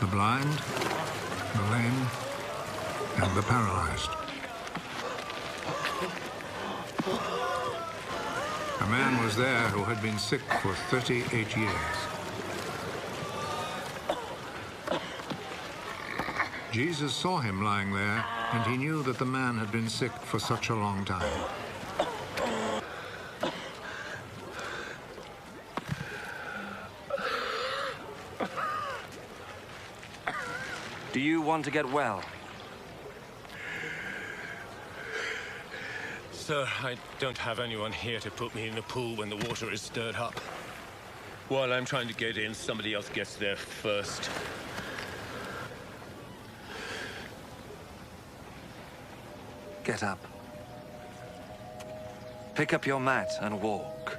the blind, the lame, and the paralyzed. A man was there who had been sick for 38 years. Jesus saw him lying there, and he knew that the man had been sick for such a long time. Do you want to get well? Sir, I don't have anyone here to put me in the pool when the water is stirred up. While I'm trying to get in, somebody else gets there first. Get up. Pick up your mat and walk.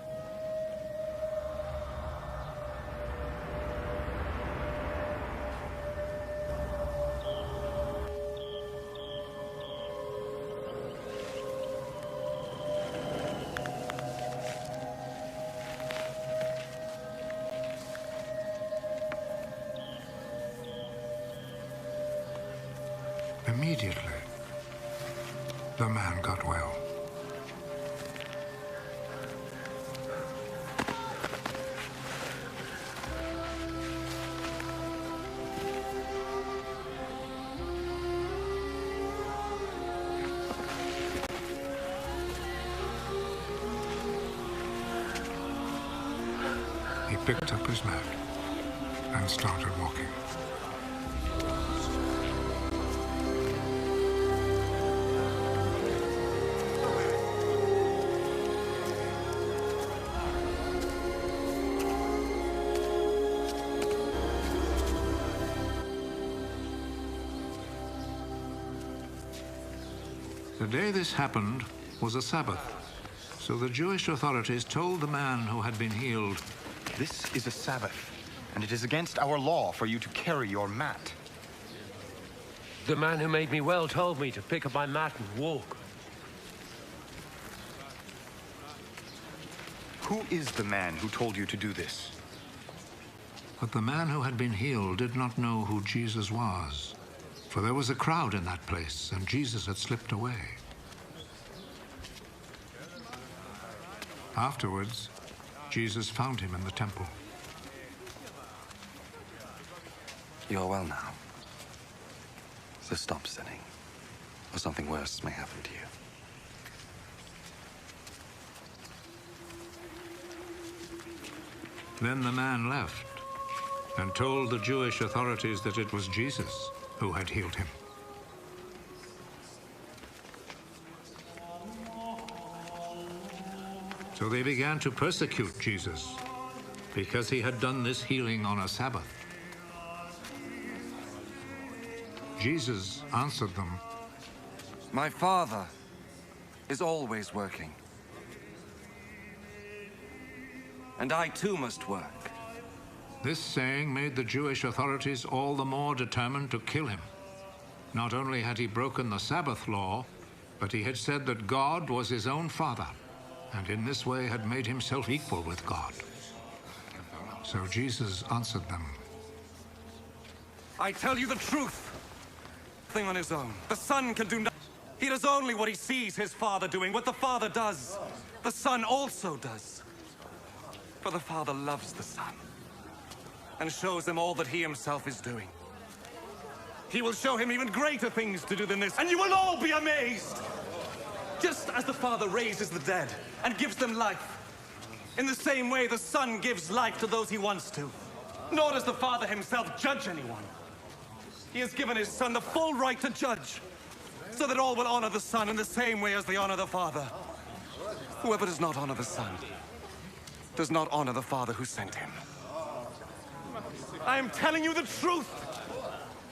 Immediately, the man got well. He picked up his mat and started walking. The day this happened was a Sabbath, so the Jewish authorities told the man who had been healed, "This is a Sabbath, and it is against our law for you to carry your mat." The man who made me well told me to pick up my mat and walk. Who is the man who told you to do this? But the man who had been healed did not know who Jesus was, for there was a crowd in that place, and Jesus had slipped away. Afterwards, Jesus found him in the temple. You're well now. So stop sinning, or something worse may happen to you. Then the man left and told the Jewish authorities that it was Jesus who had healed him. So they began to persecute Jesus because he had done this healing on a Sabbath. Jesus answered them, My Father is always working. And I too must work. This saying made the Jewish authorities all the more determined to kill him. Not only had he broken the Sabbath law, but he had said that God was his own Father, and in this way had made himself equal with God. So Jesus answered them, I tell you the truth. Nothing on his own. The Son can do nothing. He does only what he sees his Father doing. What the Father does, the Son also does. For the Father loves the Son and shows him all that he himself is doing. He will show him even greater things to do than this, and you will all be amazed. Just as the Father raises the dead and gives them life, in the same way the Son gives life to those he wants to. Nor does the Father himself judge anyone. He has given his Son the full right to judge, so that all will honor the Son in the same way as they honor the Father. Whoever does not honor the Son does not honor the Father who sent him. I am telling you the truth.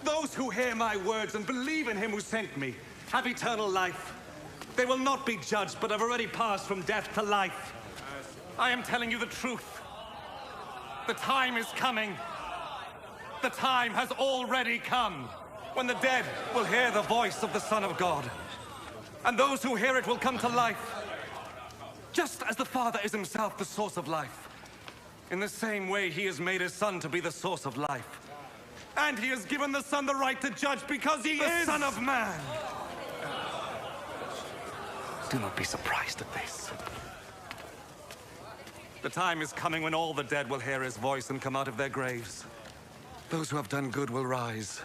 Those who hear my words and believe in him who sent me have eternal life. They will not be judged, but have already passed from death to life. I am telling you the truth. The time is coming. The time has already come when the dead will hear the voice of the Son of God. And those who hear it will come to life. Just as the Father is himself the source of life, in the same way he has made his Son to be the source of life. And he has given the Son the right to judge because he is the Son of Man. Do not be surprised at this. The time is coming when all the dead will hear his voice and come out of their graves. Those who have done good will rise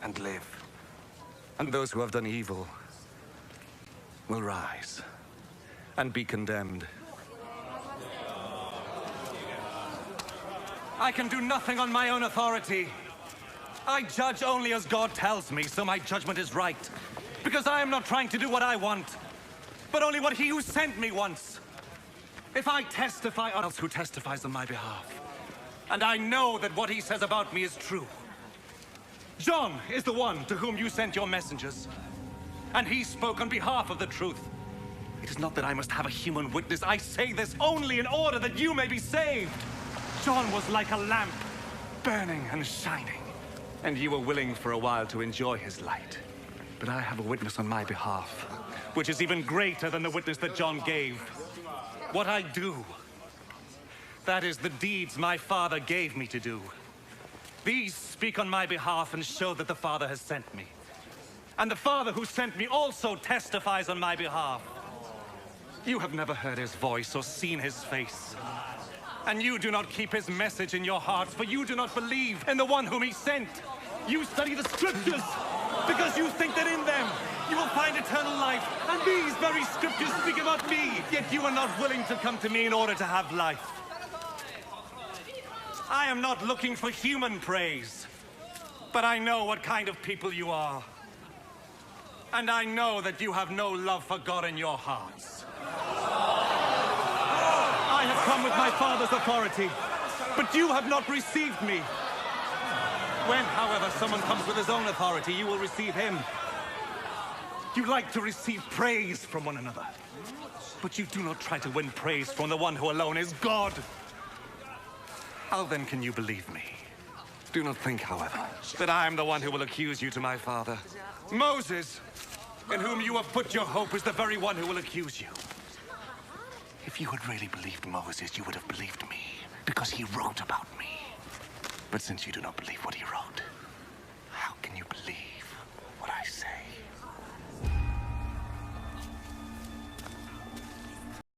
and live. And those who have done evil will rise and be condemned. I can do nothing on my own authority. I judge only as God tells me, so my judgment is right. Because I am not trying to do what I want, but only what he who sent me wants. If I testify, or else who testifies on my behalf. And I know that what he says about me is true. John is the one to whom you sent your messengers. And he spoke on behalf of the truth. It is not that I must have a human witness. I say this only in order that you may be saved. John was like a lamp, burning and shining. And you were willing for a while to enjoy his light. But I have a witness on my behalf, which is even greater than the witness that John gave. What I do, that is the deeds my Father gave me to do. These speak on my behalf and show that the Father has sent me. And the Father who sent me also testifies on my behalf. You have never heard his voice or seen his face. And you do not keep his message in your hearts, for you do not believe in the one whom he sent. You study the scriptures because you think that in them you will find eternal life. And these very scriptures speak about me, yet you are not willing to come to me in order to have life. I am not looking for human praise, but I know what kind of people you are. And I know that you have no love for God in your hearts. I have come with my Father's authority, but you have not received me. When, however, someone comes with his own authority, you will receive him. You like to receive praise from one another, but you do not try to win praise from the one who alone is God. How then can you believe me? Do not think, however, that I am the one who will accuse you to my Father. Moses, in whom you have put your hope, is the very one who will accuse you. If you had really believed Moses, you would have believed me, because he wrote about me. But since you do not believe what he wrote, how can you believe